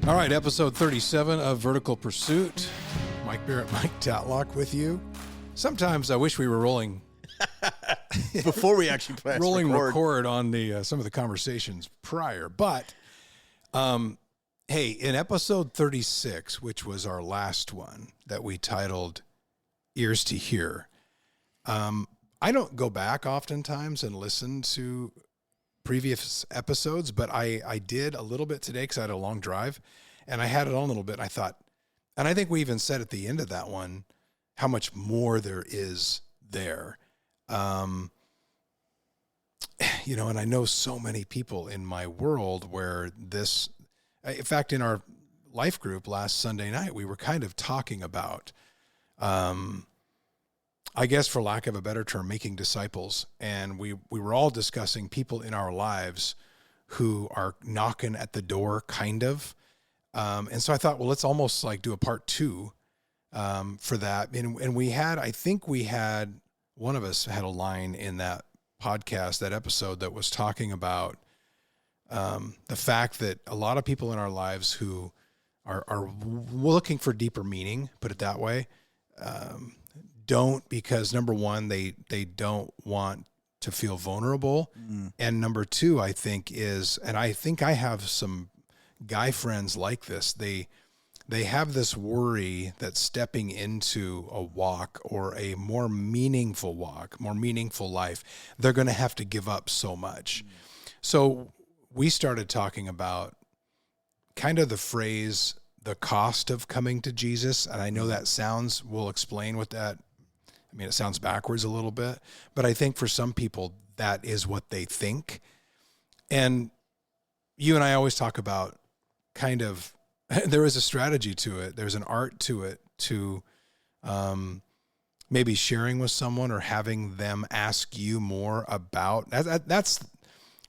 All right, episode 37 of Vertical Pursuit. Mike Barrett, Mike Tatlock with you. Sometimes I wish we were rolling before we actually press record on the some of the conversations prior. But hey, in episode 36, which was our last one that we titled Ears to Hear, I don't go back oftentimes and listen to previous episodes, but I did a little bit today because I had a long drive and I had it on a little bit. And I thought, and I think we even said at the end of that one, how much more there is there. And I know so many people in my world where this, in fact, in our life group last Sunday night, we were kind of talking about, I guess for lack of a better term, making disciples. And we were all discussing people in our lives who are knocking at the door, kind of. And so I thought, well, let's almost like do a part two for that. And we had, I think we had, one of us had a line in that podcast, that episode, that was talking about the fact that a lot of people in our lives who are looking for deeper meaning, put it that way, don't, because number one, they don't want to feel vulnerable. And number two, I think is, and I think I have some guy friends like this, they have this worry that stepping into a walk or a more meaningful walk, more meaningful life, they're going to have to give up so much. So we started talking about kind of the phrase, the cost of coming to Jesus. And I know that sounds, we'll explain what that, I mean, it sounds backwards a little bit, but I think for some people that is what they think. And you and I always talk about kind of, there is a strategy to it. There's an art to it, to maybe sharing with someone or having them ask you more about that's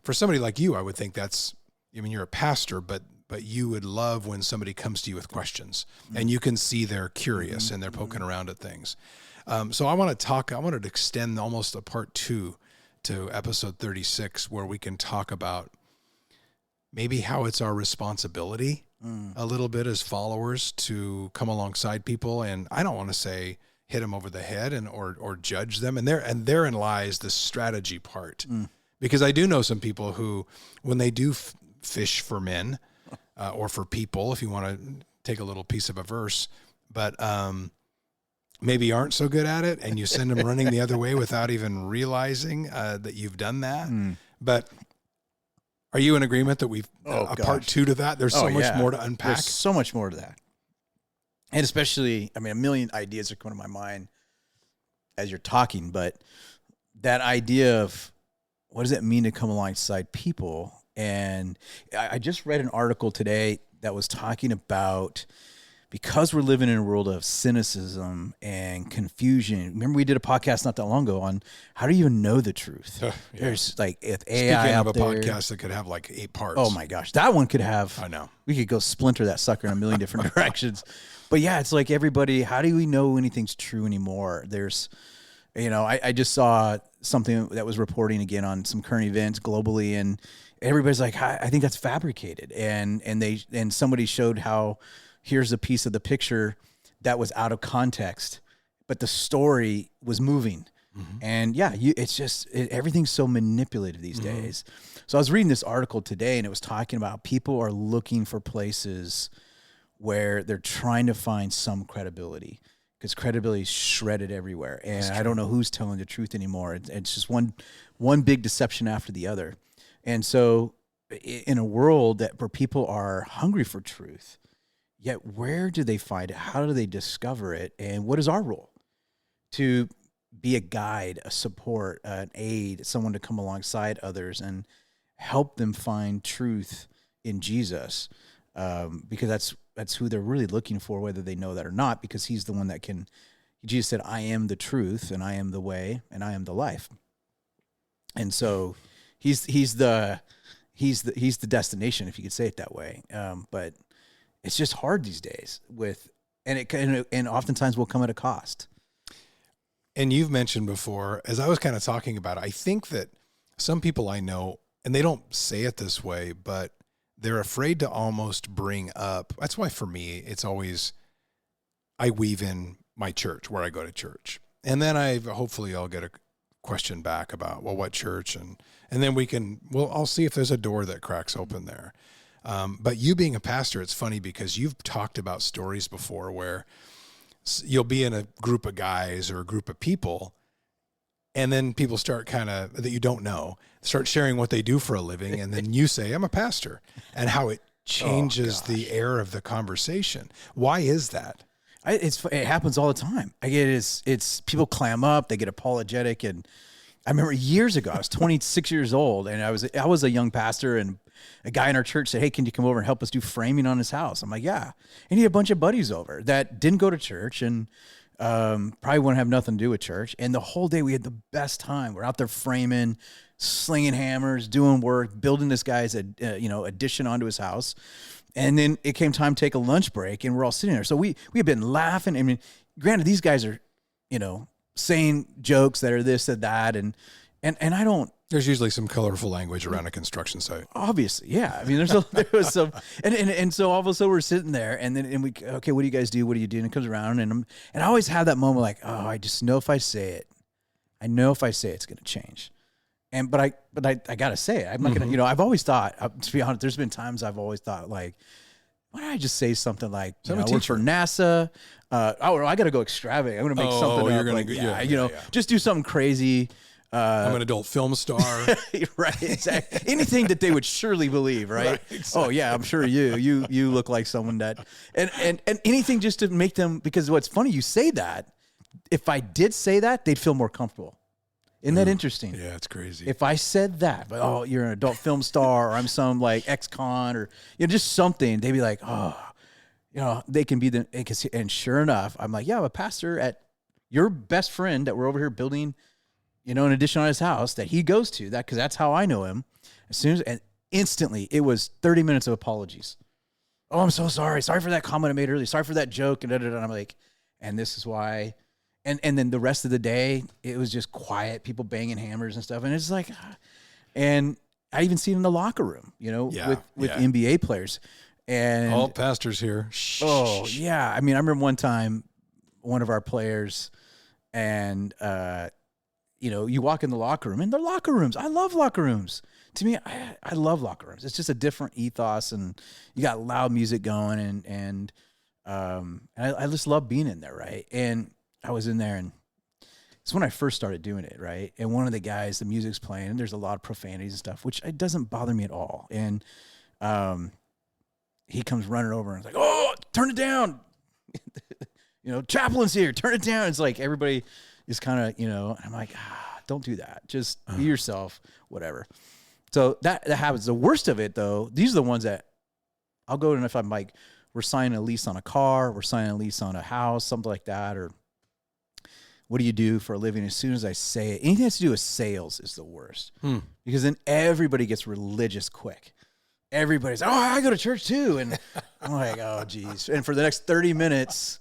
for somebody like you. I would think that's, I mean, you're a pastor, but you would love when somebody comes to you with questions and you can see they're curious and they're poking around at things. So I wanted to extend almost a part two to episode 36, where we can talk about maybe how it's our responsibility a little bit as followers to come alongside people. And I don't want to say hit them over the head or judge them. And therein lies the strategy part, because I do know some people who, when they do fish for men or for people, if you want to take a little piece of a verse, but maybe aren't so good at it, and you send them running the other way without even realizing that you've done that. But are you in agreement that we've a part two to that? There's so much more to unpack. There's so much more to that. And especially, I mean, a million ideas are coming to my mind as you're talking, but that idea of what does it mean to come alongside people? And I just read an article today that was talking about, because we're living in a world of cynicism and confusion. Remember, we did a podcast not that long ago on how do you even know the truth? There's like, if AI Speaking out of a there, podcast that could have like 8 parts. Oh my gosh, that one could have. I know. We could go splinter that sucker in a million different directions. But yeah, it's like everybody. How do we know anything's true anymore? There's, I just saw something that was reporting again on some current events globally, and everybody's like, I think that's fabricated, and somebody showed how. Here's a piece of the picture that was out of context, but the story was moving. And yeah, it's just, everything's so manipulated these days. So I was reading this article today, and it was talking about people are looking for places where they're trying to find some credibility, because credibility is shredded everywhere. And I don't know who's telling the truth anymore. It's just one big deception after the other. And so in a world where people are hungry for truth, yet where do they find it? How do they discover it? And what is our role? To be a guide, a support, an aid, someone to come alongside others and help them find truth in Jesus, because that's who they're really looking for, whether they know that or not, because he's the one that can. Jesus said, I am the truth, and I am the way, and I am the life. And so he's the destination, if you could say it that way. But it's just hard these days and oftentimes will come at a cost. And you've mentioned before, as I was kind of talking about it, I think that some people I know, and they don't say it this way, but they're afraid to almost bring up. That's why for me, it's always, I weave in my church where I go to church. And then hopefully I'll get a question back about, well, what church? And then I'll see if there's a door that cracks open there. But you being a pastor, it's funny because you've talked about stories before where you'll be in a group of guys or a group of people, and then people start that you don't know, start sharing what they do for a living. And then you say, I'm a pastor, and how it changes the air of the conversation. Why is that? It happens all the time. It's people clam up, they get apologetic. And I remember years ago, I was 26 years old, and I was a young pastor, and a guy in our church said, hey, can you come over and help us do framing on his house? I'm like, yeah. And he had a bunch of buddies over that didn't go to church and probably wouldn't have nothing to do with church. And the whole day we had the best time. We're out there framing, slinging hammers, doing work, building this guy's addition onto his house. And then it came time to take a lunch break, and we're all sitting there. So we had been laughing. I mean, granted, these guys are, saying jokes that are this and that, and I don't. There's usually some colorful language around a construction site. Obviously, yeah. I mean, there was some, and so all of a sudden we're sitting there, and we okay, what do you guys do? What do you do? And it comes around, and I always have that moment like, oh, I just know if I say it, it's going to change. But I gotta say it. I'm not gonna. I've always thought. To be honest, there's been times I've always thought like, why don't I just say something like, I work for NASA. I gotta go extravagant. I'm gonna make something up. Just do something crazy. I'm an adult film star. Right. Exactly. Anything that they would surely believe. Right. Exactly. Oh yeah, I'm sure you look like someone that, and anything just to make them. Because what's funny, you say that. If I did say that, they'd feel more comfortable. Isn't that interesting? Yeah, it's crazy. If I said that, but you're an adult film star, or I'm some like ex-con, or just something, they'd be like, they can be and sure enough, I'm like, yeah, I'm a pastor at your best friend that we're over here building, an addition on his house that he goes to, because that's how I know him. And instantly it was 30 minutes of apologies. Oh, I'm so sorry. Sorry for that comment I made earlier. Sorry for that joke. And I'm like, and this is why. And then the rest of the day, it was just quiet, people banging hammers and stuff. And it's like, and I even see it in the locker room, with NBA players. And all pastors here. Oh, yeah. I mean, I remember one time, one of our players, and, you walk in the locker room, and they're locker rooms. I love locker rooms. To me, I love locker rooms. It's just a different ethos, and you got loud music going, and I just love being in there, right? And I was in there, and it's when I first started doing it, right? And one of the guys, the music's playing, and there's a lot of profanities and stuff, which it doesn't bother me at all. And he comes running over and is like, "Oh, turn it down!" Chaplain's here. Turn it down. It's like everybody is kind of, I'm like, don't do that. Just be yourself, whatever. So that happens. The worst of it, though, these are the ones that I'll go, and if I'm like, we're signing a lease on a car, we're signing a lease on a house, something like that, or what do you do for a living? As soon as I say it, anything that has to do with sales is the worst. Because then everybody gets religious quick. Everybody's, I go to church too. And I'm like, oh, geez. And for the next 30 minutes,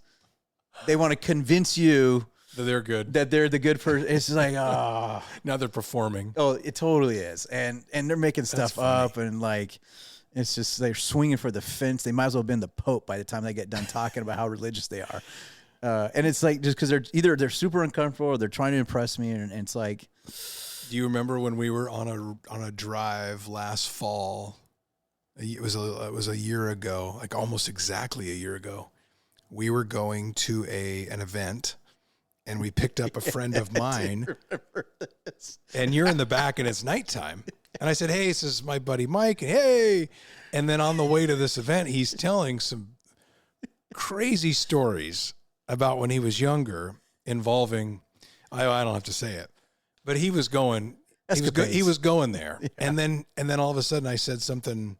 they want to convince you that they're good, that they're the good person. It's just like, now they're performing. Oh, it totally is. And they're making stuff up, and like, it's just, they're swinging for the fence. They might as well have been the Pope by the time they get done talking about how religious they are. And it's like, just because they're super uncomfortable, or they're trying to impress me, and it's like. Do you remember when we were on a drive last fall? It was a year ago, like almost exactly a year ago. We were going to an event, and we picked up a friend of mine. And you're in the back, and it's nighttime. And I said, "Hey, this is my buddy Mike." And hey, and then on the way to this event, he's telling some crazy stories about when he was younger, involving, I don't have to say it, but he was going, he was going there. Yeah. And then all of a sudden I said something,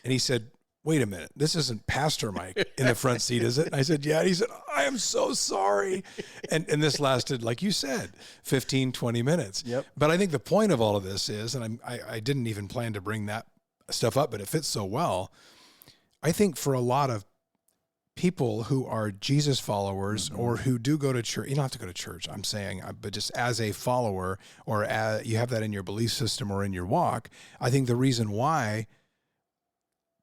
and he said, "Wait a minute, this isn't Pastor Mike in the front seat, is it?" And I said, "Yeah." And he said, "I am so sorry." And this lasted, like you said, 15, 20 minutes. Yep. But I think the point of all of this is, and I didn't even plan to bring that stuff up, but it fits so well. I think for a lot of people who are Jesus followers, or who do go to church, you don't have to go to church, I'm saying, but just as a follower, or you have that in your belief system or in your walk, I think the reason why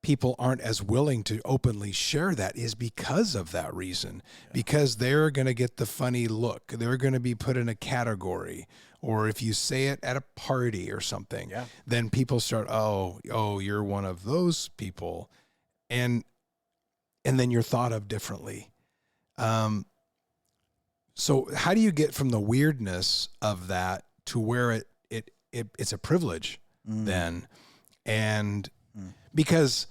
people aren't as willing to openly share that is because of that reason, because they're going to get the funny look. They're going to be put in a category, or if you say it at a party or something, then people start, oh, you're one of those people. And then you're thought of differently. So how do you get from the weirdness of that to where it's a privilege then? And because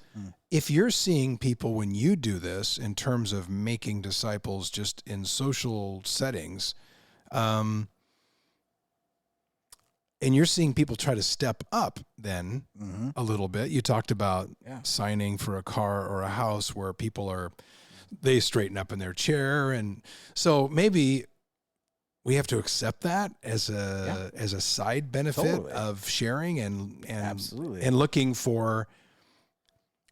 if you're seeing people when you do this in terms of making disciples just in social settings, and you're seeing people try to step up then a little bit. You talked about signing for a car or a house where people they straighten up in their chair. And so maybe we have to accept that as a side benefit of sharing and Absolutely. and looking for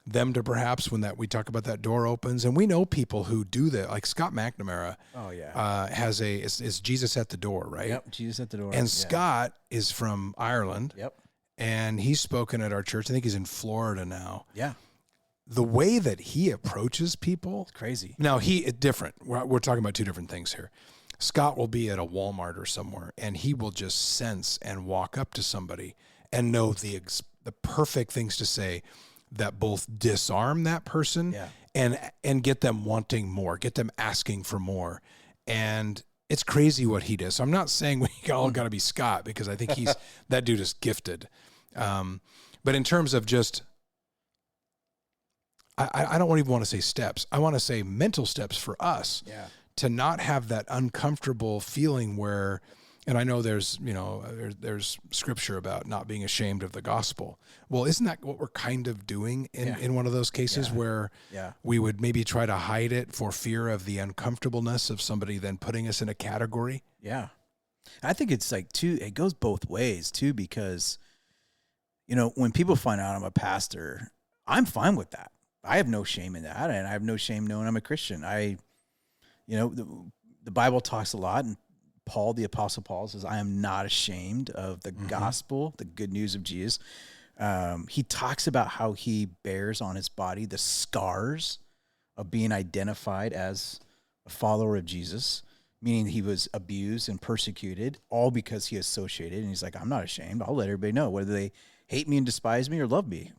them to perhaps when we talk about that door opens. And we know people who do that, like Scott McNamara. Has is Jesus at the door, right? Yep, Jesus at the door. And Scott is from Ireland. Yep. And he's spoken at our church. I think he's in Florida now. Yeah. The way that he approaches people, It's crazy. Now it's different. We're talking about two different things here. Scott will be at a Walmart or somewhere, and he will just sense and walk up to somebody and know the perfect things to say that both disarm that person and get them wanting more, get them asking for more. And it's crazy what he does. So I'm not saying we all got to be Scott, because I think that dude is gifted. But in terms of just, I don't even want to say steps. I want to say mental steps for us to not have that uncomfortable feeling where, and I know there's scripture about not being ashamed of the gospel. Well, isn't that what we're kind of doing in one of those cases where we would maybe try to hide it for fear of the uncomfortableness of somebody then putting us in a category? Yeah. I think it's like it goes both ways too, because, when people find out I'm a pastor, I'm fine with that. I have no shame in that. And I have no shame knowing I'm a Christian. The Bible talks a lot, and Paul, the Apostle Paul, says, I am not ashamed of the gospel, the good news of Jesus. He talks about how he bears on his body the scars of being identified as a follower of Jesus, meaning he was abused and persecuted, all because he associated. And he's like, I'm not ashamed. I'll let everybody know, whether they hate me and despise me or love me.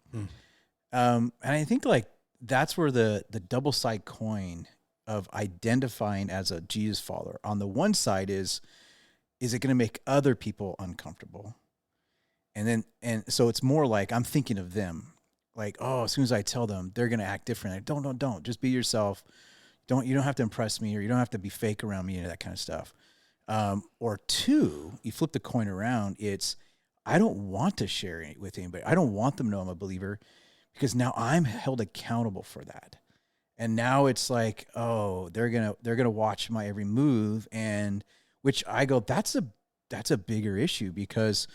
And I think that's where the double side coin of identifying as a Jesus follower on the one side is it going to make other people uncomfortable? And so it's more like I'm thinking of them, like, oh, as soon as I tell them, they're going to act different. Like, don't just be yourself. You don't have to impress me, or you don't have to be fake around me, and that kind of stuff. Or two, you flip the coin around. It's, I don't want to share it with anybody. I don't want them to know I'm a believer, because now I'm held accountable for that. And now it's like, oh, they're gonna watch my every move, and which I go, that's a bigger issue, because,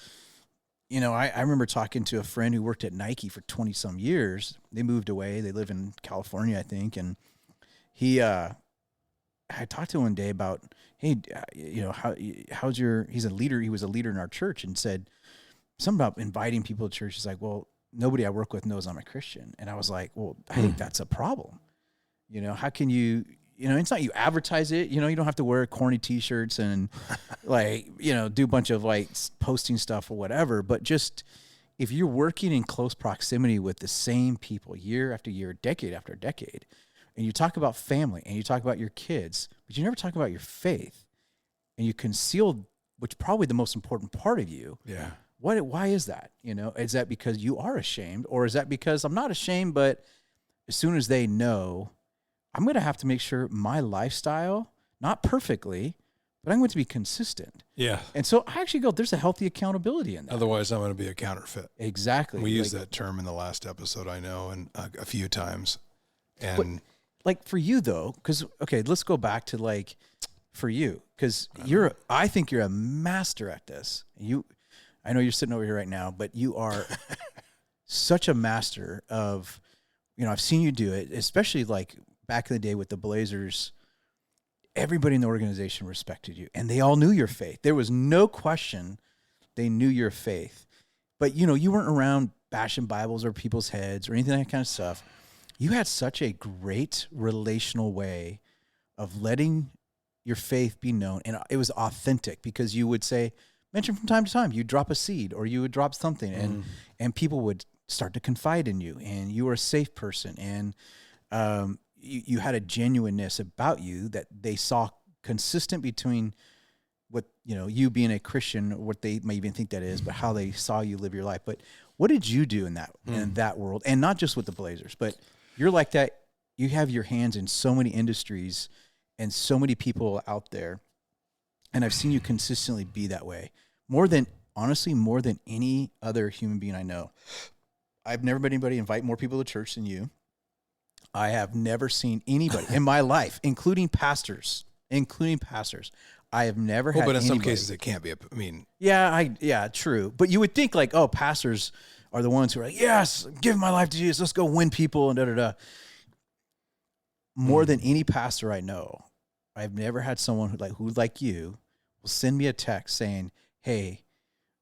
I remember talking to a friend who worked at Nike for 20 some years. They moved away. They live in California, I think. And I talked to him one day about, hey, how's he's a leader. He was a leader in our church, and said something about inviting people to church. He's like, well, nobody I work with knows I'm a Christian. And I was like, well, I think that's a problem. How can you, it's not you advertise it, you don't have to wear corny t-shirts and do a bunch of posting stuff or whatever. But just if you're working in close proximity with the same people year after year, decade after decade, and you talk about family and you talk about your kids, but you never talk about your faith, and you conceal, which probably the most important part of you. Yeah. Why is that? Is that because you are ashamed, or is that because I'm not ashamed, but as soon as they know, I'm going to have to make sure my lifestyle, not perfectly, but I'm going to be consistent. Yeah. And so I actually go, there's a healthy accountability in that. Otherwise, I'm going to be a counterfeit. Exactly. We used that term in the last episode, I know, and a few times. And for you though, because, okay, let's go back to for you, because I think you're a master at this. I know you're sitting over here right now, but you are such a master of, I've seen you do it, especially back in the day with the Blazers. Everybody in the organization respected you, and they all knew your faith. There was no question they knew your faith. But, you weren't around bashing Bibles over people's heads or anything like that kind of stuff. You had such a great relational way of letting your faith be known. And it was authentic because you would mention from time to time, you'd drop a seed or you would drop something and people would start to confide in you, and you were a safe person. And you had a genuineness about you that they saw consistent between what, you being a Christian, or what they may even think that is, but how they saw you live your life. But what did you do in that world? And not just with the Blazers, but you're like that. You have your hands in so many industries and so many people out there. And I've seen you consistently be that way more than any other human being I know. I've never met anybody invite more people to church than you. I have never seen anybody in my life, including pastors. I have never had but in anybody. some cases it can't be. Yeah, true. But you would think like, oh, pastors are the ones who are like, yes, give my life to Jesus. Let's go win people and da-da-da. More than any pastor I know, I've never had someone who like you will send me a text saying, hey,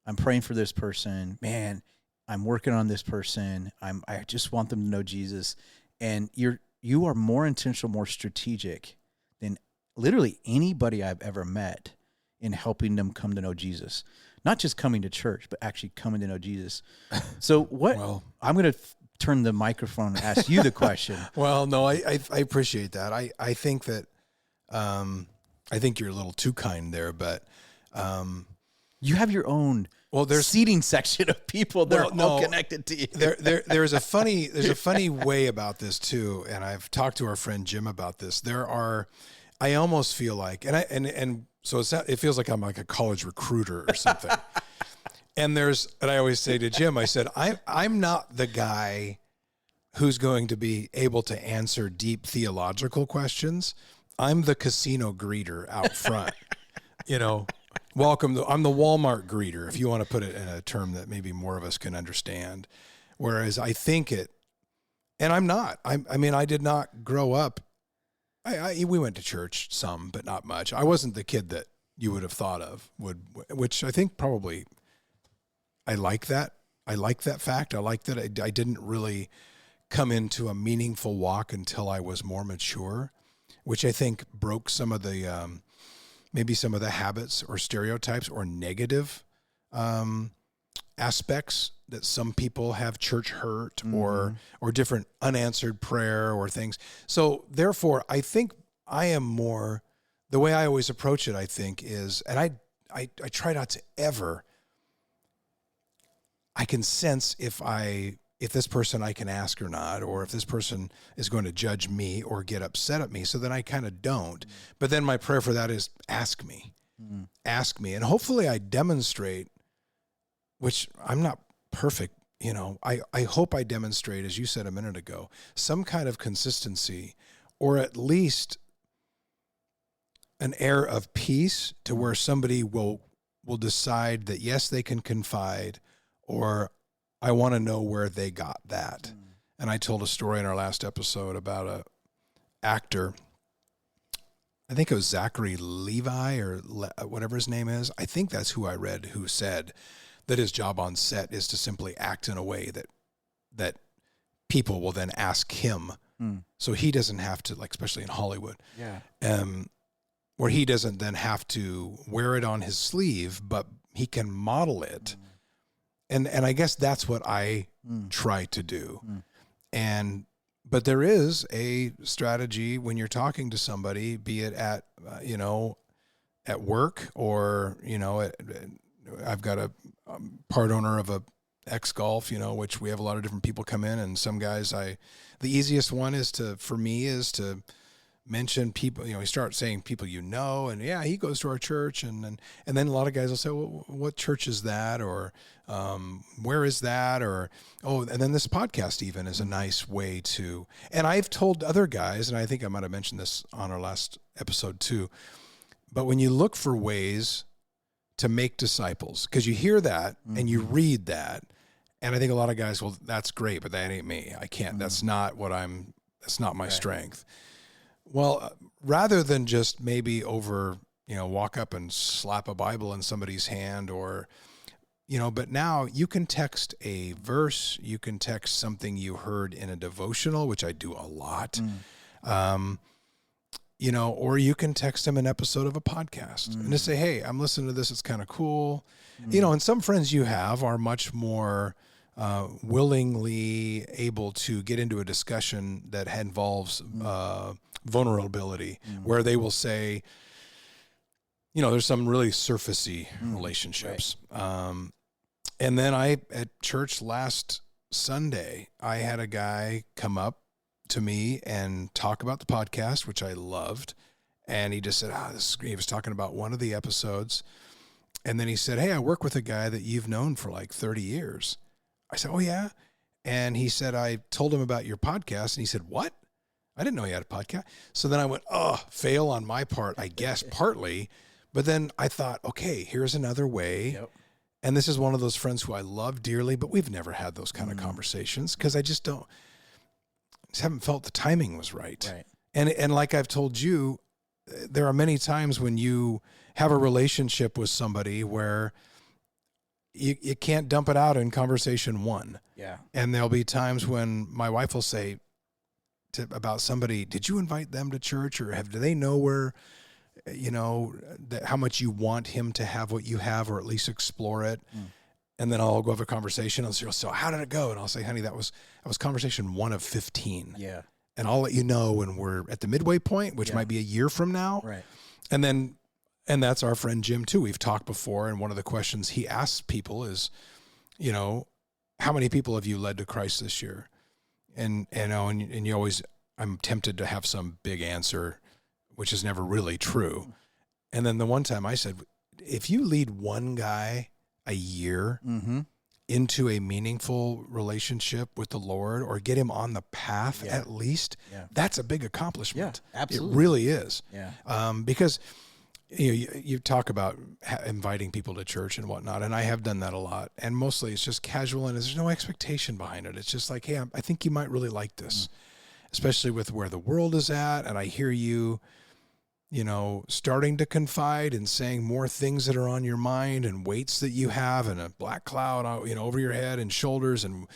I'm praying for this person. Man, I'm working on this person. I just want them to know Jesus. And you are more intentional, more strategic than literally anybody I've ever met in helping them come to know Jesus. Not just coming to church, but actually coming to know Jesus. So I'm going to turn the microphone and ask you the question. Well, no, I appreciate that. I think that I think you're a little too kind there, but you have your own seating section of people that are all connected to you. There's a funny way about this too, and I've talked to our friend Jim about this. I almost feel like, so it feels like I'm like a college recruiter or something. And I always say to Jim, I said, I'm not the guy who's going to be able to answer deep theological questions. I'm the casino greeter out front, I'm the Walmart greeter, if you want to put it in a term that maybe more of us can understand. Whereas I think and I'm not, I did not grow up. We went to church some, but not much. I wasn't the kid that you would have thought of which I think probably, I like that. I like that fact. I like that I didn't really come into a meaningful walk until I was more mature, which I think broke some of the, maybe some of the habits or stereotypes or negative aspects that some people have church hurt or different unanswered prayer or things. So therefore, I think I am more, the way I always approach it, I think is, and I try not to ever, I can sense if this person I can ask or not, or if this person is going to judge me or get upset at me. So then I kind of don't. But then my prayer for that is ask me. And hopefully I demonstrate, which I'm not perfect. I hope I demonstrate, as you said a minute ago, some kind of consistency, or at least an air of peace to where somebody will decide that yes, they can confide, or I want to know where they got that. And I told a story in our last episode about a actor. I think it was Zachary Levi or whatever his name is. I think that's who I read, who said that his job on set is to simply act in a way that people will then ask him. So he doesn't have to, like, especially in Hollywood. Yeah. Where he doesn't then have to wear it on his sleeve, but he can model it. And I guess that's what I try to do. But there is a strategy when you're talking to somebody, be it at work or, I've got a part owner of a X Golf, which we have a lot of different people come in, and some guys the easiest one for me is to mention people, we start saying people, and yeah, he goes to our church. And then a lot of guys will say, well, what church is that? Or, where is that? Or, and then this podcast even is a nice way to, and I've told other guys, and I think I might've mentioned this on our last episode too, but when you look for ways to make disciples, because you hear that and you read that, and I think a lot of guys, well, that's great, but that ain't me. I can't, that's not my strength. Well, rather than just maybe walk up and slap a Bible in somebody's hand, or but now you can text a verse, you can text something you heard in a devotional, which I do a lot. Or you can text them an episode of a podcast and just say, hey, I'm listening to this. It's kind of cool. And some friends you have are much more willingly able to get into a discussion that involves vulnerability, where they will say, there's some really surfacey relationships. Right. And then at church last Sunday, I had a guy come up to me and talk about the podcast, which I loved. And he just said, he was talking about one of the episodes. And then he said, hey, I work with a guy that you've known for like 30 years. I said, oh yeah. And he said, I told him about your podcast. And he said, what? I didn't know you had a podcast. So then I went, fail on my part, I guess, partly. But then I thought, okay, here's another way. Yep. And this is one of those friends who I love dearly, but we've never had those kind of conversations because I just haven't felt the timing was right. Right. And like I've told you, there are many times when you have a relationship with somebody where you can't dump it out in conversation one. Yeah. And there'll be times when my wife will say about somebody, did you invite them to church, or do they know where, how much you want him to have what you have, or at least explore it? And then I'll go have a conversation. I'll say, so how did it go? And I'll say, honey, that was conversation 1 of 15. Yeah. And I'll let you know when we're at the midway point, which might be a year from now. Right. And that's our friend Jim too. We've talked before. And one of the questions he asks people is, how many people have you led to Christ this year? And you always, I'm tempted to have some big answer, which is never really true. And then the one time I said, if you lead one guy a year into a meaningful relationship with the Lord, or get him on the path at least, that's a big accomplishment. Yeah, absolutely. It really is. Yeah. Because you talk about inviting people to church and whatnot, and I have done that a lot. And mostly it's just casual, and there's no expectation behind it. It's just like, hey, I think you might really like this, especially with where the world is at. And I hear you, starting to confide and saying more things that are on your mind, and weights that you have, and a black cloud, over your head and shoulders, and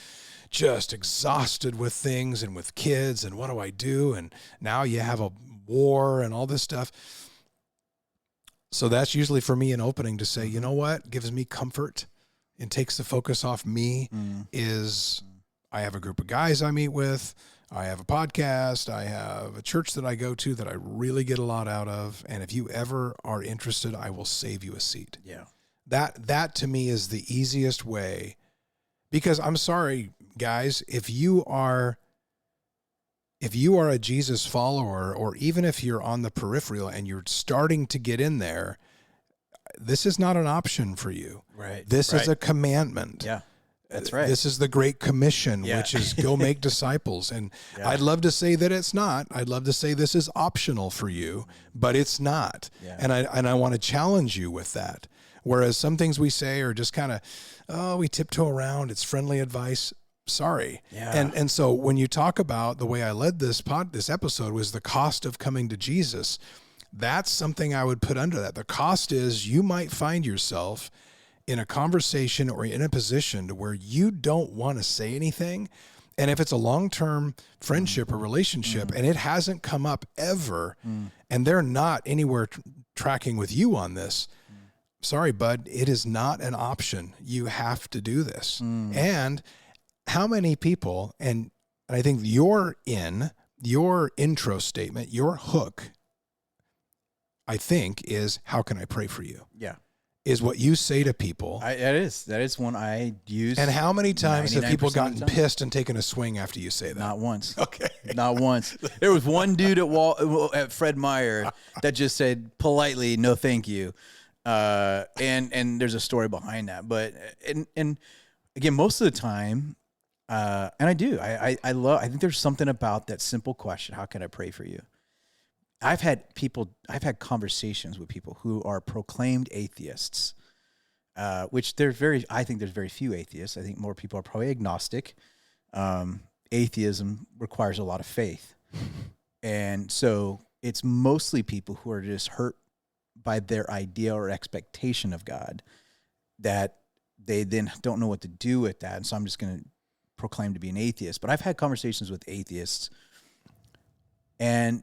just exhausted with things and with kids. And what do I do? And now you have a war and all this stuff. So that's usually for me an opening to say, you know what gives me comfort and takes the focus off me is I have a group of guys I meet with. I have a podcast. I have a church that I go to that I really get a lot out of. And if you ever are interested, I will save you a seat. Yeah. That to me is the easiest way, because I'm sorry, guys, if you are a Jesus follower, or even if you're on the peripheral and you're starting to get in there, this is not an option for you. Right. This is a commandment. Yeah. That's right. This is the Great Commission, which is go make disciples. And I'd love to say that it's not. I'd love to say this is optional for you, but it's not. Yeah. And I want to challenge you with that. Whereas some things we say are just kind of, we tiptoe around. It's friendly advice. Sorry. Yeah. And so when you talk about the way I led this episode was the cost of coming to Jesus, that's something I would put under that. The cost is you might find yourself in a conversation or in a position to where you don't want to say anything. And if it's a long-term friendship or relationship and it hasn't come up ever, and they're not anywhere tracking with you on this, sorry, bud, it is not an option. You have to do this. And how many people, and I think your intro statement, your hook, I think, is how can I pray for you? Yeah. Is what you say to people. That is one I use. And how many times have people gotten pissed and taken a swing after you say that? Not once. Okay. Not once. There was one dude at Fred Meyer that just said politely, no, thank you. And there's a story behind that. But, and again, most of the time, and I do, I think there's something about that simple question, how can I pray for you? I've had conversations with people who are proclaimed atheists, which I think there's very few atheists. I think more people are probably agnostic. Atheism requires a lot of faith. And so it's mostly people who are just hurt by their idea or expectation of God that they then don't know what to do with that. And so I'm just going to proclaim to be an atheist. But I've had conversations with atheists, and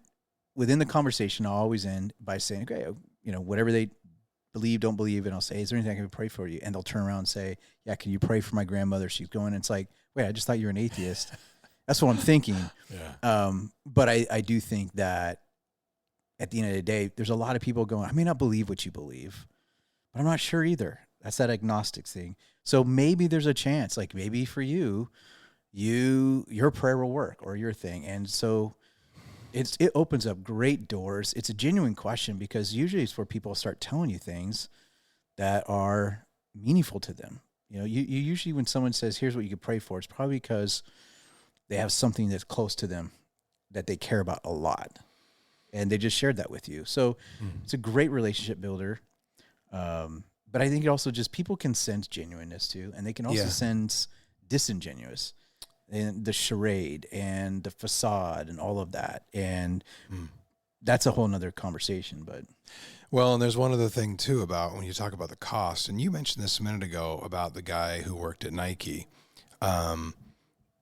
within the conversation, I'll always end by saying, okay, whatever they believe, don't believe. And I'll say, is there anything I can pray for you? And they'll turn around and say, yeah, can you pray for my grandmother? She's going. And it's like, wait, I just thought you were an atheist. That's what I'm thinking. Yeah. But I do think that at the end of the day, there's a lot of people going, I may not believe what you believe, but I'm not sure either. That's that agnostic thing. So maybe there's a chance, like maybe for you, your prayer will work or your thing. And so it opens up great doors. It's a genuine question, because usually it's where people start telling you things that are meaningful to them. You usually, when someone says, here's what you could pray for, it's probably because they have something that's close to them that they care about a lot. And they just shared that with you. So it's a great relationship builder. But I think it also just, people can sense genuineness too. And they can also sense disingenuous, and the charade and the facade and all of that. And that's a whole nother conversation. But well, and there's one other thing too about when you talk about the cost, and you mentioned this a minute ago about the guy who worked at Nike, a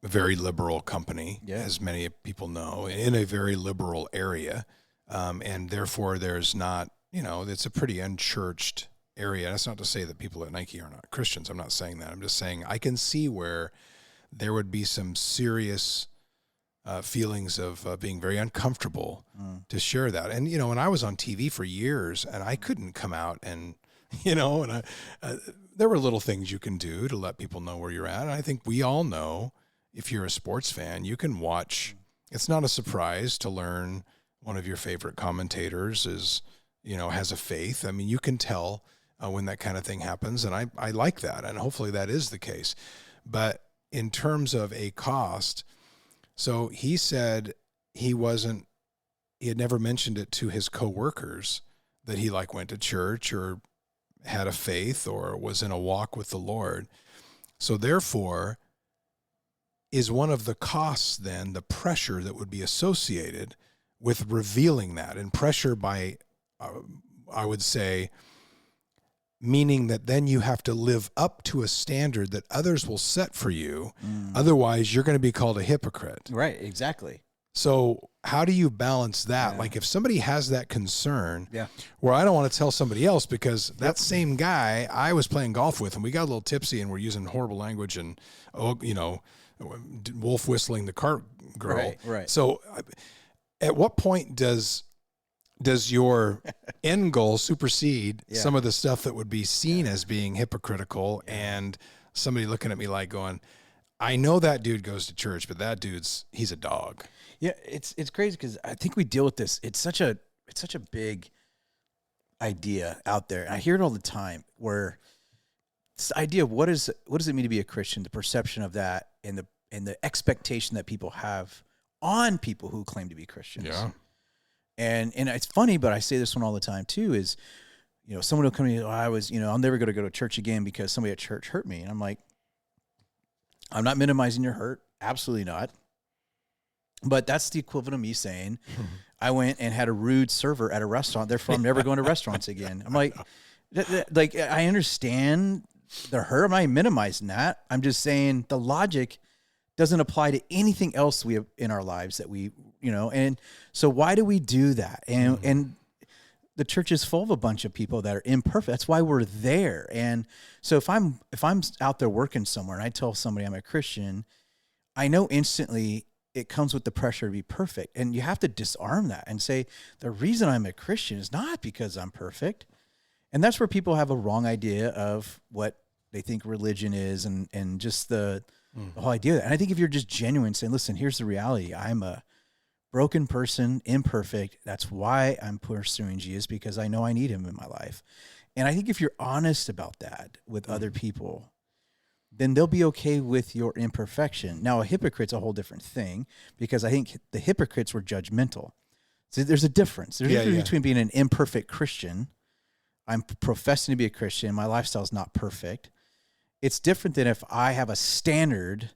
very liberal company, as many people know, in a very liberal area. And therefore there's not, it's a pretty unchurched area. That's not to say that people at Nike are not Christians. I'm not saying that. I'm just saying I can see where there would be some serious feelings of being very uncomfortable to share that. And, when I was on TV for years and I couldn't come out and, there were little things you can do to let people know where you're at. And I think we all know, if you're a sports fan, you can watch. It's not a surprise to learn one of your favorite commentators has a faith. I mean, you can tell when that kind of thing happens. And I like that. And hopefully that is the case. But in terms of a cost, so he said he had never mentioned it to his coworkers that he went to church or had a faith or was in a walk with the Lord. So therefore, is one of the costs then the pressure that would be associated with revealing that, and pressure by, I would say, meaning that then you have to live up to a standard that others will set for you. Otherwise, you're going to be called a hypocrite. Right, exactly. So how do you balance that? Like if somebody has that concern, where I don't want to tell somebody else, because that same guy I was playing golf with, and we got a little tipsy and we're using horrible language and, wolf whistling the cart girl. Right. So at what point does your end goal supersede some of the stuff that would be seen as being hypocritical, and somebody looking at me like going, I know that dude goes to church, but he's a dog. Yeah, it's crazy, because I think we deal with this. It's such a big idea out there. And I hear it all the time, where this idea of what does it mean to be a Christian, the perception of that, and the expectation that people have on people who claim to be Christians. Yeah. And it's funny, but I say this one all the time too, is, someone will come to me, I'll never go to church again because somebody at church hurt me. And I'm like, I'm not minimizing your hurt. Absolutely not. But that's the equivalent of me saying, I went and had a rude server at a restaurant, therefore I'm never going to restaurants again. I'm like, I understand the hurt. I'm not minimizing that. I'm just saying the logic doesn't apply to anything else we have in our lives that we, and so why do we do that? And the church is full of a bunch of people that are imperfect. That's why we're there. And so if I'm out there working somewhere and I tell somebody I'm a Christian, I know instantly it comes with the pressure to be perfect. And you have to disarm that and say, the reason I'm a Christian is not because I'm perfect. And that's where people have a wrong idea of what they think religion is, and just the whole idea of that. And I think if you're just genuine, saying, listen, here's the reality. I'm a broken person, imperfect. That's why I'm pursuing Jesus, because I know I need him in my life. And I think if you're honest about that with other people, then they'll be okay with your imperfection. Now, a hypocrite's a whole different thing, because I think the hypocrites were judgmental. So there's a difference. There's a difference between being an imperfect Christian. I'm professing to be a Christian. My lifestyle's not perfect. It's different than if I have a standard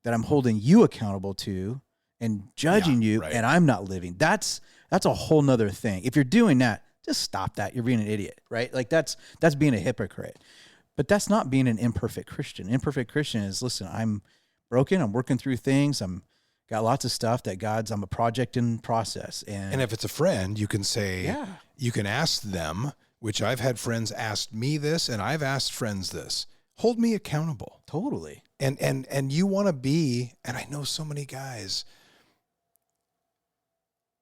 that I'm holding you accountable to and judging you, and I'm not living. That's a whole nother thing. If you're doing that, just stop that. You're being an idiot, right? Like that's being a hypocrite. But that's not being an imperfect Christian. Imperfect Christian is, listen, I'm broken. I'm working through things. I'm got lots of stuff that I'm a project in process. And if it's a friend, you can say, you can ask them, which I've had friends ask me this, and I've asked friends this, hold me accountable. Totally. And you want to be, and I know so many guys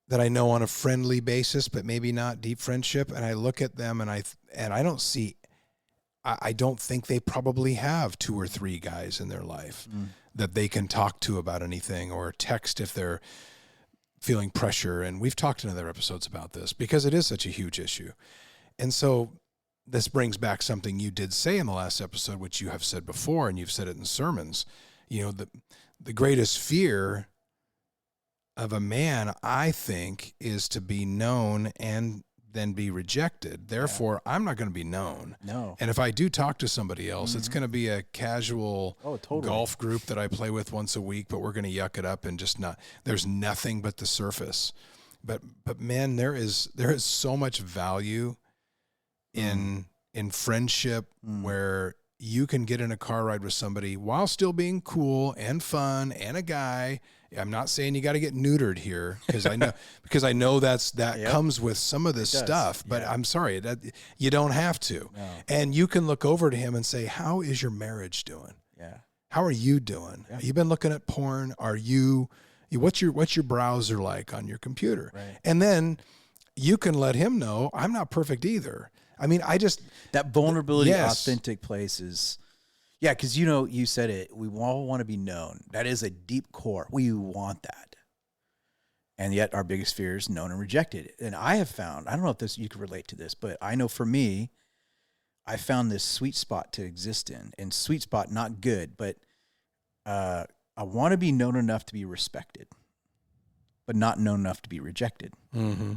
that I know on a friendly basis, but maybe not deep friendship. And I look at them and I don't think they probably have 2 or 3 guys in their life that they can talk to about anything or text if they're feeling pressure. And we've talked in other episodes about this because it is such a huge issue. And so this brings back something you did say in the last episode, which you have said before, and you've said it in sermons. You know, the greatest fear of a man, I think, is to be known and then be rejected. Therefore, I'm not going to be known. No. And if I do talk to somebody else, it's going to be a casual golf group that I play with once a week, but we're going to yuck it up and just not, there's nothing but the surface. But man, there is so much value in friendship where you can get in a car ride with somebody while still being cool and fun and a guy. I'm not saying you got to get neutered here because I know that comes with some of this stuff, but I'm sorry that you don't have to. No. And you can look over to him and say, how is your marriage doing? Yeah. How are you doing? Yeah. You've been looking at porn. What's your browser like on your computer? Right. And then you can let him know I'm not perfect either. I mean, that vulnerability, authentic place is, because you said it. We all want to be known. That is a deep core. We want that, and yet our biggest fear is known and rejected. And I have found, I don't know if you can relate to this, but I know for me, I found this sweet spot to exist in. And sweet spot, not good, but I want to be known enough to be respected, but not known enough to be rejected. Mm-hmm.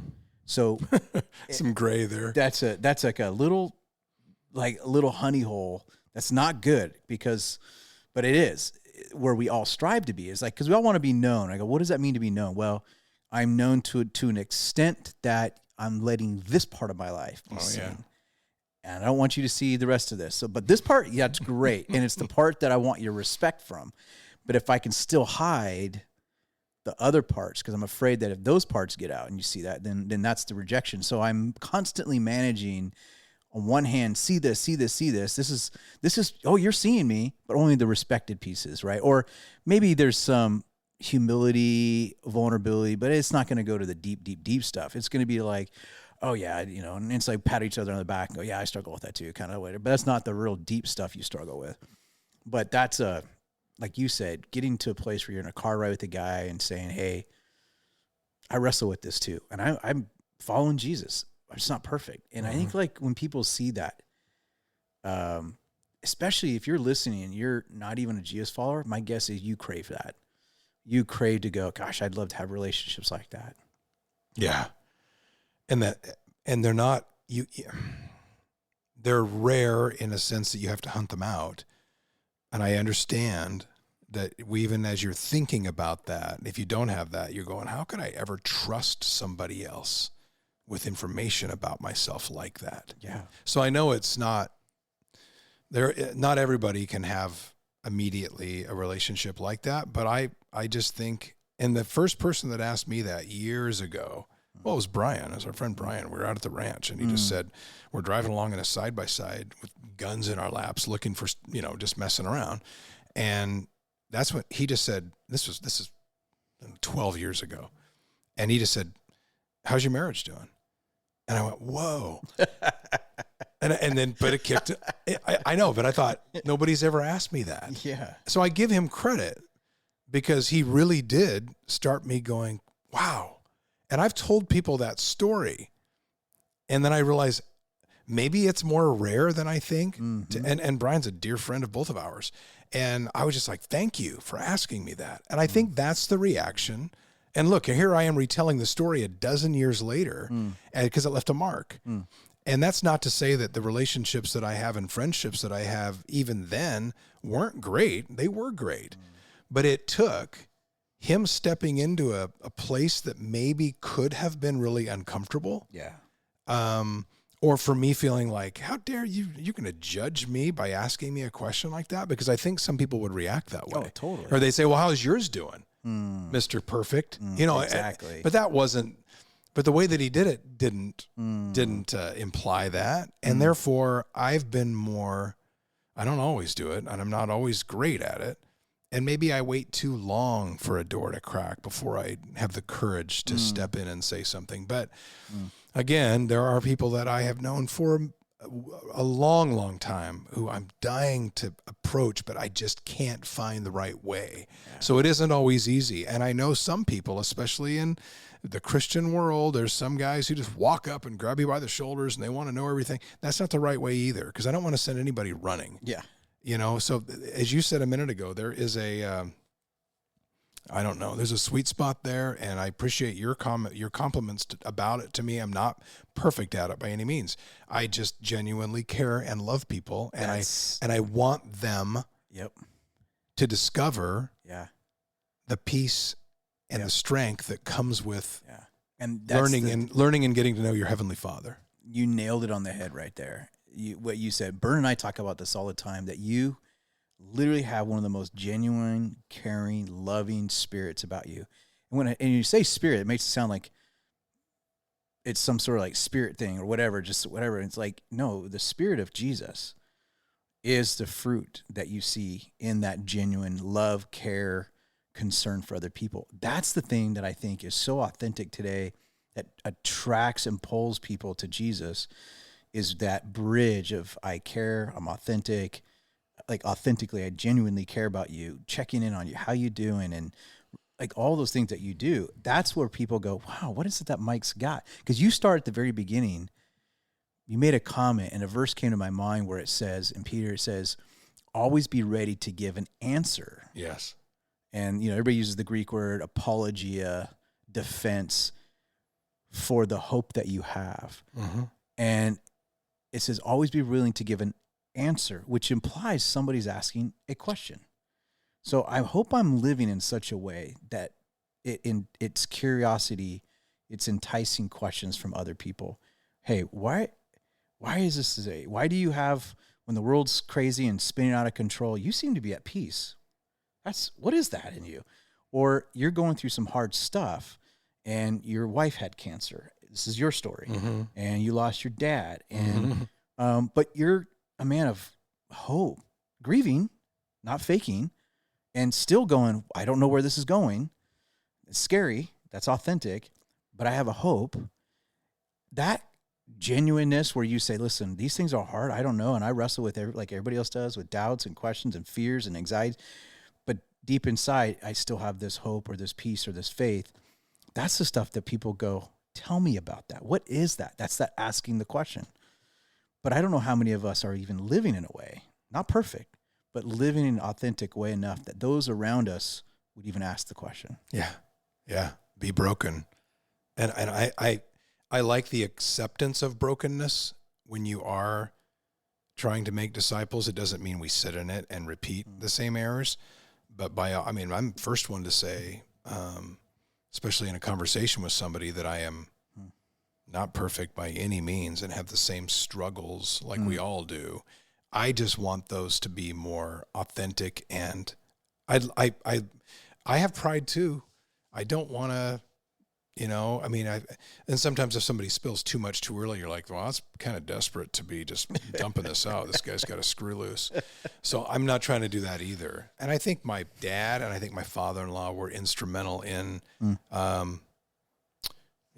So some gray there. That's like a little honey hole. That's not good but it is where we all strive to be. It's like, because we all want to be known. I go, what does that mean to be known? Well, I'm known to an extent that I'm letting this part of my life be seen. Yeah. And I don't want you to see the rest of this. So, but this part, it's great. And it's the part that I want your respect from. But if I can still hide the other parts, because I'm afraid that if those parts get out and you see that, then that's the rejection. So I'm constantly managing, on one hand, see this. This is, you're seeing me, but only the respected pieces, right? Or maybe there's some humility, vulnerability, but it's not going to go to the deep stuff. It's going to be like, oh yeah, and it's like pat each other on the back and go, yeah, I struggle with that too, kind of way. But that's not the real deep stuff you struggle with. But that's like you said, getting to a place where you're in a car ride with a guy and saying, hey, I wrestle with this too. And I'm following Jesus. I'm just not perfect. And I think like when people see that, especially if you're listening and you're not even a Jesus follower, my guess is you crave that. You crave to go, gosh, I'd love to have relationships like that. Yeah. And they're not, they're rare in a sense that you have to hunt them out. And I understand that even as you're thinking about that, if you don't have that, you're going, how could I ever trust somebody else with information about myself like that? Yeah. So I know it's not everybody can have immediately a relationship like that, but I just think, and the first person that asked me that years ago, well, it was Brian. It was our friend Brian. We were out at the ranch, and he just said, we're driving along in a side-by-side with guns in our laps looking for, just messing around. And that's what he just said. This is 12 years ago. And he just said, how's your marriage doing? And I went, whoa. and then, but it kicked. I know, but I thought nobody's ever asked me that. Yeah. So I give him credit because he really did start me going, wow. And I've told people that story. And then I realized maybe it's more rare than I think. Mm-hmm. And Brian's a dear friend of both of ours. And I was just like, thank you for asking me that. And I think that's the reaction. And look, here I am retelling the story a dozen years later because it left a mark. And that's not to say that the relationships that I have and friendships that I have even then weren't great. They were great. But it took him stepping into a place that maybe could have been really uncomfortable. Yeah. or for me feeling like, how dare you, you're going to judge me by asking me a question like that? Because I think some people would react that way. Oh, totally. Or they say, well, how's yours doing, Mr. Perfect? Exactly. But that wasn't, but the way that he did it didn't imply that. And therefore I've been more, I don't always do it, and I'm not always great at it. And maybe I wait too long for a door to crack before I have the courage to step in and say something. But again, there are people that I have known for a long, long time who I'm dying to approach, but I just can't find the right way. Yeah. So it isn't always easy. And I know some people, especially in the Christian world, there's some guys who just walk up and grab you by the shoulders and they want to know everything. That's not the right way either, because I don't want to send anybody running. Yeah. So as you said a minute ago, there is a, I don't know, there's a sweet spot there, and I appreciate your compliments about it to me. I'm not perfect at it by any means. I just genuinely care and love people, and I want them to discover the peace and the strength that comes with and learning and getting to know your Heavenly Father. You nailed it on the head right there. What you said, Bern and I talk about this all the time, that you literally have one of the most genuine, caring, loving spirits about you. And and you say spirit, it makes it sound like it's some sort of like spirit thing or whatever, just whatever. It's like, no, the spirit of Jesus is the fruit that you see in that genuine love, care, concern for other people. That's the thing that I think is so authentic today, that attracts and pulls people to Jesus, is that bridge of I care, I'm authentic, like authentically, I genuinely care about you, checking in on you, how you doing, and like all those things that you do. That's where people go, wow, what is it that Mike's got? Because you start at the very beginning, you made a comment, and a verse came to my mind where it says, in Peter, it says, always be ready to give an answer. Yes. And, everybody uses the Greek word apologia, defense, for the hope that you have. Mm-hmm. And it says, always be willing to give an answer, which implies somebody's asking a question. So I hope I'm living in such a way that it's curiosity, it's enticing questions from other people. Hey, why is this today? Why do you have, when the world's crazy and spinning out of control, you seem to be at peace? What is that in you? Or you're going through some hard stuff and your wife had cancer. This is your story. Mm-hmm. And you lost your dad. And but you're a man of hope, grieving, not faking, and still going, I don't know where this is going. It's scary. That's authentic. But I have a hope. That genuineness where you say, listen, these things are hard. I don't know. And I wrestle with like everybody else does, with doubts and questions and fears and anxiety. But deep inside, I still have this hope or this peace or this faith. That's the stuff that people go, tell me about that. What is that? That's that asking the question. But I don't know how many of us are even living in a way, not perfect, but living in an authentic way enough that those around us would even ask the question. Yeah. Yeah. Be broken. And I like the acceptance of brokenness when you are trying to make disciples. It doesn't mean we sit in it and repeat the same errors. But I'm the first one to say, especially in a conversation with somebody, that I am not perfect by any means and have the same struggles like we all do. I just want those to be more authentic, and I have pride too. I don't want to, and sometimes if somebody spills too much too early, you're like, well, that's kind of desperate to be just dumping this out. This guy's got a screw loose. So I'm not trying to do that either. And I think my dad and I think my father-in-law were instrumental in, not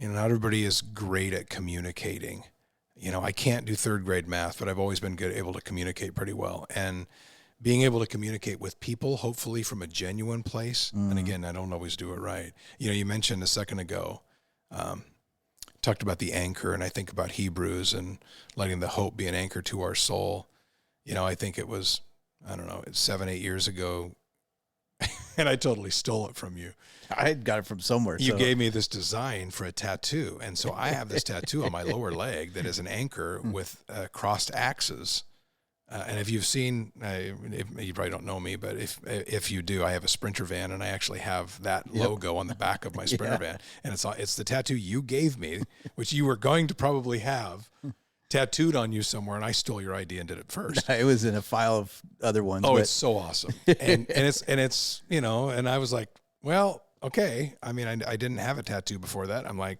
everybody is great at communicating. I can't do third grade math, but I've always been able to communicate pretty well. And being able to communicate with people, hopefully from a genuine place. And again, I don't always do it right. You mentioned a second ago, talked about the anchor, and I think about Hebrews and letting the hope be an anchor to our soul. I think it was, it's 7-8 years ago, and I totally stole it from you. I got it from somewhere. You gave me this design for a tattoo. And so I have this tattoo on my lower leg that is an anchor with crossed axes. And if you've seen, you probably don't know me, but if you do, I have a Sprinter van, and I actually have that logo on the back of my Sprinter van, and it's the tattoo you gave me, which you were going to probably have, tattooed on you somewhere, and I stole your idea and did it first. It was in a file of other ones. Oh, but it's so awesome. And it's, you know, and I was like, well, okay. I mean, I didn't have a tattoo before that. I'm like,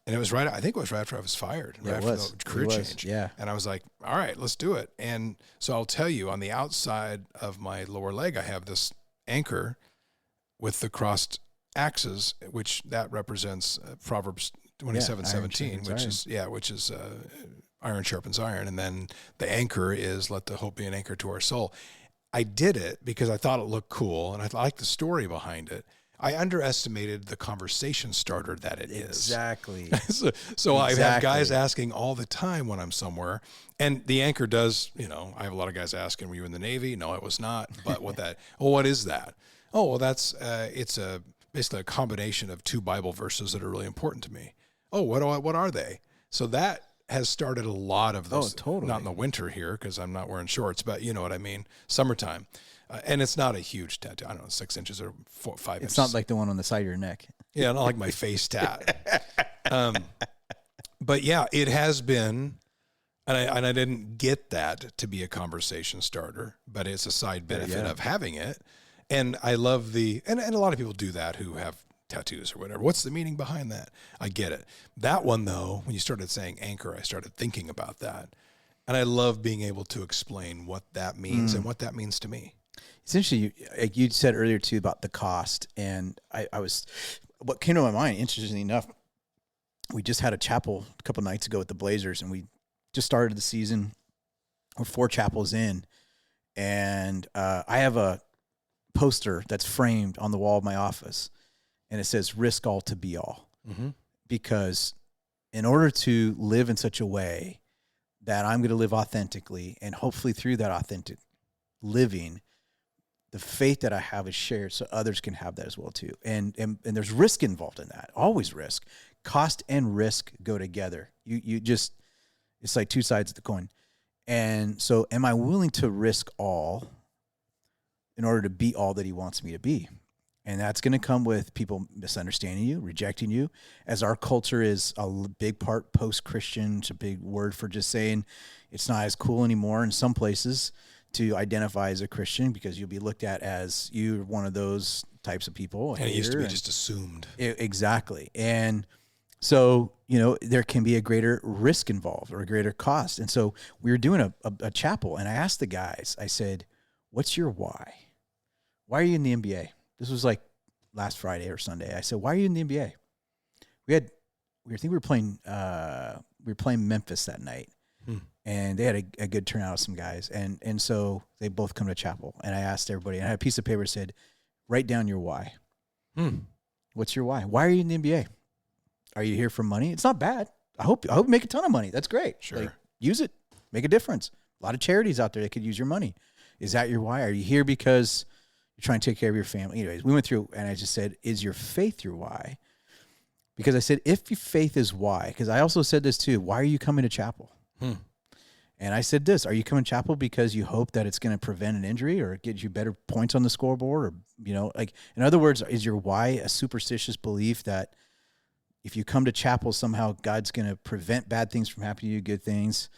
and it was right, I think it was right after I was fired, right after the career change. Yeah. And I was like, all right, let's do it. And so I'll tell you, on the outside of my lower leg, I have this anchor with the crossed axes, which that represents Proverbs 27:17, which is iron sharpens iron. And then the anchor is let the hope be an anchor to our soul. I did it because I thought it looked cool and I liked the story behind it. I underestimated the conversation starter that it is. Exactly. So I have guys asking all the time when I'm somewhere, and the anchor does, you know, I have a lot of guys asking, were you in the Navy? No, it was not. But what is that? Oh, well, that's, it's basically a combination of two Bible verses that are really important to me. Oh, what are they? So that has started a lot of this. Oh, totally. Not in the winter here because I'm not wearing shorts, but you know what I mean. Summertime. And it's not a huge tattoo. I don't know, 6 inches or 5 inches. It's not like the one on the side of your neck. Yeah, not like my face tat. But yeah, it has been, and I didn't get that to be a conversation starter, but it's a side benefit of having it. And I love and a lot of people do that who have tattoos or whatever. What's the meaning behind that? I get it. That one though, when you started saying anchor, I started thinking about that. And I love being able to explain what that means and what that means to me. It's interesting. You said earlier too about the cost, and what came to my mind, interestingly enough, we just had a chapel a couple nights ago with the Blazers, and we just started the season. We're 4 chapels in, and I have a poster that's framed on the wall of my office, and it says "Risk all to be all," because in order to live in such a way that I'm going to live authentically, and hopefully through that authentic living, the faith that I have is shared so others can have that as well too. And there's risk involved in that. Always risk. Cost and risk go together. You just, it's like two sides of the coin. And so am I willing to risk all in order to be all that he wants me to be? And that's going to come with people misunderstanding you, rejecting you, as our culture is a big part post-Christian. It's a big word for just saying it's not as cool anymore in some places to identify as a Christian, because you'll be looked at as you're one of those types of people. And it used to be just assumed. Exactly. And so, you know, there can be a greater risk involved or a greater cost. And so we were doing a chapel, and I asked the guys, I said, what's your why? Why are you in the NBA? This was like last Friday or Sunday. I said, why are you in the NBA? I think we were playing Memphis that night. And they had a good turnout of some guys. And so they both come to chapel. And I asked everybody, and I had a piece of paper that said, write down your why. What's your why? Why are you in the NBA? Are you here for money? It's not bad. I hope you make a ton of money. That's great. Sure. Like, use it. Make a difference. A lot of charities out there that could use your money. Is that your why? Are you here because you're trying to take care of your family? Anyways, we went through, and I just said, is your faith your why? Because I said, if your faith is why, because I also said this too, why are you coming to chapel? And I said this, are you coming to chapel because you hope that it's going to prevent an injury or get you better points on the scoreboard? Or, you know, like, in other words, is your why a superstitious belief that if you come to chapel, somehow God's going to prevent bad things from happening to you, good things?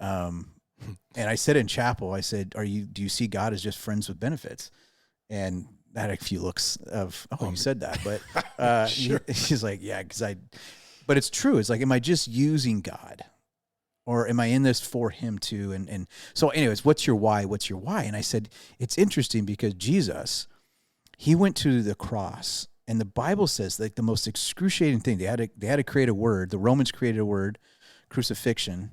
And I said in chapel, I said, do you see God as just friends with benefits? And I had a few looks of, you said that, but Sure. He's like, yeah, but it's true. It's like, am I just using God? Or am I in this for him too? And so anyways, what's your why? What's your why? And I said, it's interesting because Jesus, he went to the cross, and the Bible says like the most excruciating thing, they had to create a word. The Romans created a word, crucifixion,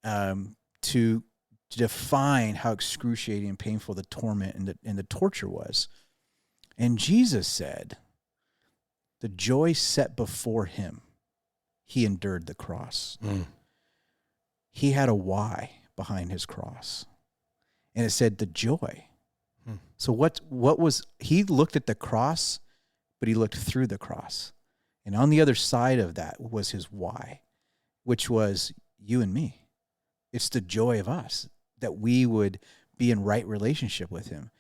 to define how excruciating and painful the torment and the torture was. And Jesus said, the joy set before him, he endured the cross. He had a why behind his cross. And it said the joy. So what was, he looked at the cross, but he looked through the cross. And on the other side of that was his why, which was you and me. It's the joy of us that we would be in right relationship with him.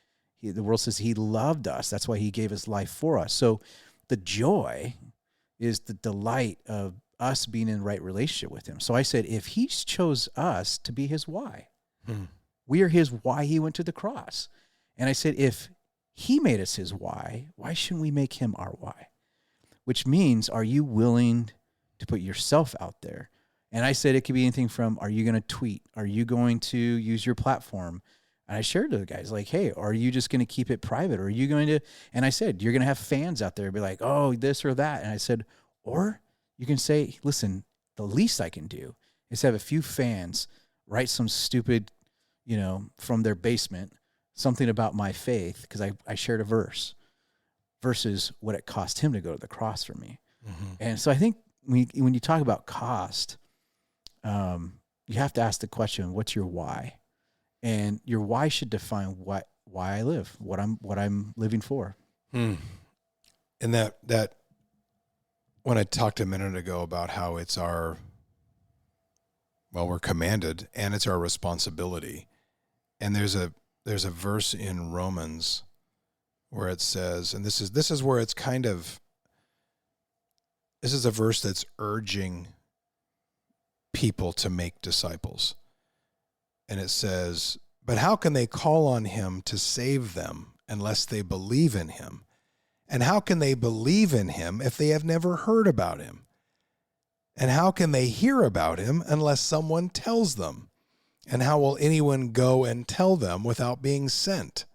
The world says he loved us. That's why he gave his life for us. So the joy is the delight of us being in the right relationship with him. So I said, if he chose us to be his why, we are his why he went to the cross. And I said, if he made us his why shouldn't we make him our why? Which means, are you willing to put yourself out there? And I said, it could be anything from, are you going to tweet? Are you going to use your platform? And I shared to the guys like, hey, are you just going to keep it private? Or are you going to, and I said, you're going to have fans out there be like, oh, this or that. And I said, or you can say, listen, the least I can do is have a few fans write some stupid, from their basement, something about my faith, because I shared a verse versus what it cost him to go to the cross for me. Mm-hmm. And so I think when you talk about cost, you have to ask the question, what's your why? And your why should define why I live, what I'm living for. And that when I talked a minute ago about how it's we're commanded and it's our responsibility. And there's a verse in Romans where it says, and this is where it's this is a verse that's urging people to make disciples. And it says, but how can they call on him to save them unless they believe in him? And how can they believe in him if they have never heard about him? And how can they hear about him unless someone tells them? And how will anyone go and tell them without being sent?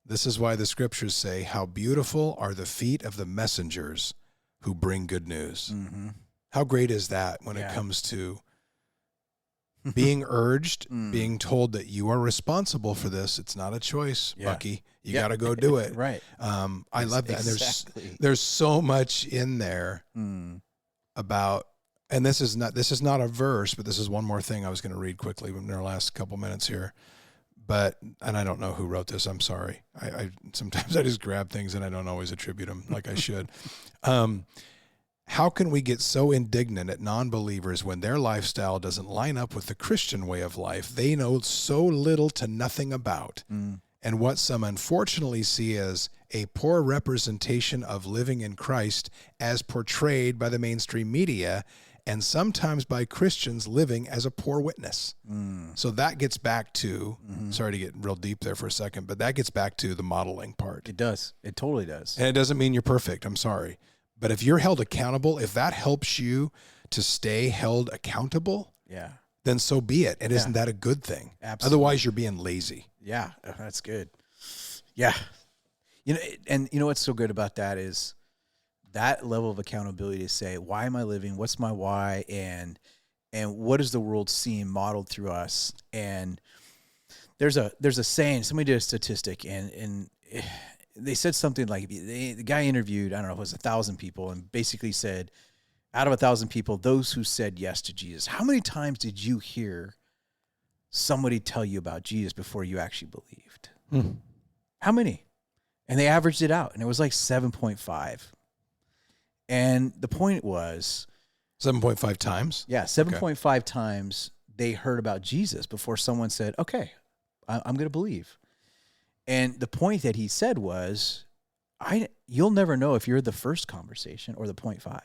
This is why the scriptures say, how beautiful are the feet of the messengers who bring good news. Mm-hmm. How great is that when it comes to being urged, being told that you are responsible for this. It's not a choice, Bucky. You got to go do it. Right. I love that. Exactly. And there's so much in there about, and this is not a verse, but this is one more thing I was going to read quickly in our last couple minutes here. And I don't know who wrote this. I'm sorry. I sometimes I just grab things and I don't always attribute them like I should. How can we get so indignant at non-believers when their lifestyle doesn't line up with the Christian way of life they know so little to nothing about, and what some unfortunately see as a poor representation of living in Christ as portrayed by the mainstream media and sometimes by Christians living as a poor witness? So that gets back to, sorry to get real deep there for a second, but that gets back to the modeling part. It does. It totally does. And it doesn't mean you're perfect. I'm sorry. But if you're held accountable, if that helps you to stay held accountable, then so be it. And isn't that a good thing? Absolutely. Otherwise, you're being lazy. Yeah, that's good. Yeah. And what's so good about that is that level of accountability to say, why am I living? What's my why? And what is the world seeing modeled through us? And there's a saying, somebody did a statistic and they said something like, the guy interviewed, I don't know, it was 1,000 people, and basically said, out of 1,000 people, those who said yes to Jesus, how many times did you hear somebody tell you about Jesus before you actually believed? How many? And they averaged it out, and it was like 7.5. And the point was 7.5 times? Yeah, 7.5 times they heard about Jesus before someone said, okay, I'm going to believe. And the point that he said was, you'll never know if you're the first conversation or the 0.5.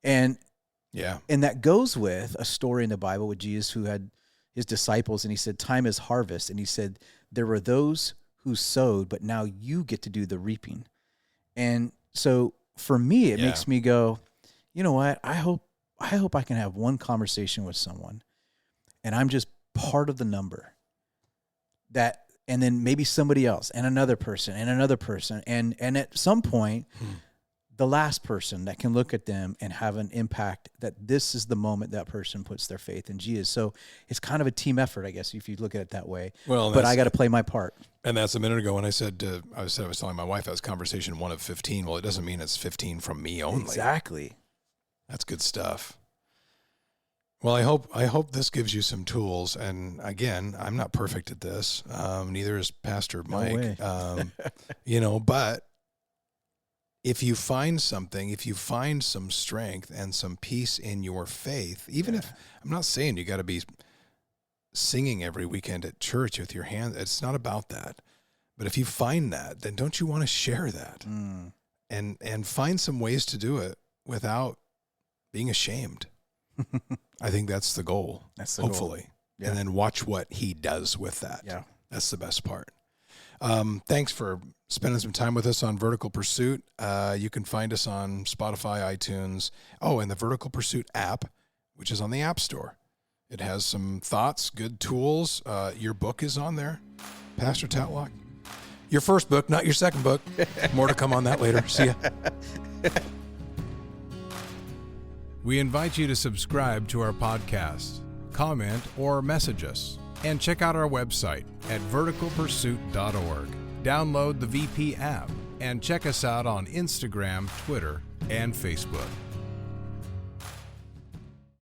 And that goes with a story in the Bible with Jesus who had his disciples, and he said, time is harvest. And he said, there were those who sowed, but now you get to do the reaping. And so for me, it makes me go, you know what? I hope I can have one conversation with someone and I'm just part of the number that, and then maybe somebody else and another person and another person. And at some point, the last person that can look at them and have an impact, that this is the moment that person puts their faith in Jesus. So it's kind of a team effort, I guess, if you look at it that way. Well, but I got to play my part. And that's a minute ago when I said, I was telling my wife that was conversation 1 of 15. Well, it doesn't mean it's 15 from me only. Exactly. That's good stuff. Well, I hope this gives you some tools. And again, I'm not perfect at this. Neither is Pastor Mike. But if you find something, if you find some strength and some peace in your faith, even if I'm not saying you got to be singing every weekend at church with your hands, it's not about that. But if you find that, then don't you want to share that and find some ways to do it without being ashamed. I think that's the goal. That's the goal. Hopefully. Yeah. And then watch what he does with that. Yeah. That's the best part. Thanks for spending some time with us on Vertical Pursuit. You can find us on Spotify, iTunes. Oh, and the Vertical Pursuit app, which is on the App Store. It has some thoughts, good tools. Your book is on there, Pastor Tatlock. Your first book, not your second book. More to come on that later. See ya. We invite you to subscribe to our podcast, comment, or message us, and check out our website at verticalpursuit.org. Download the VP app and check us out on Instagram, Twitter, and Facebook.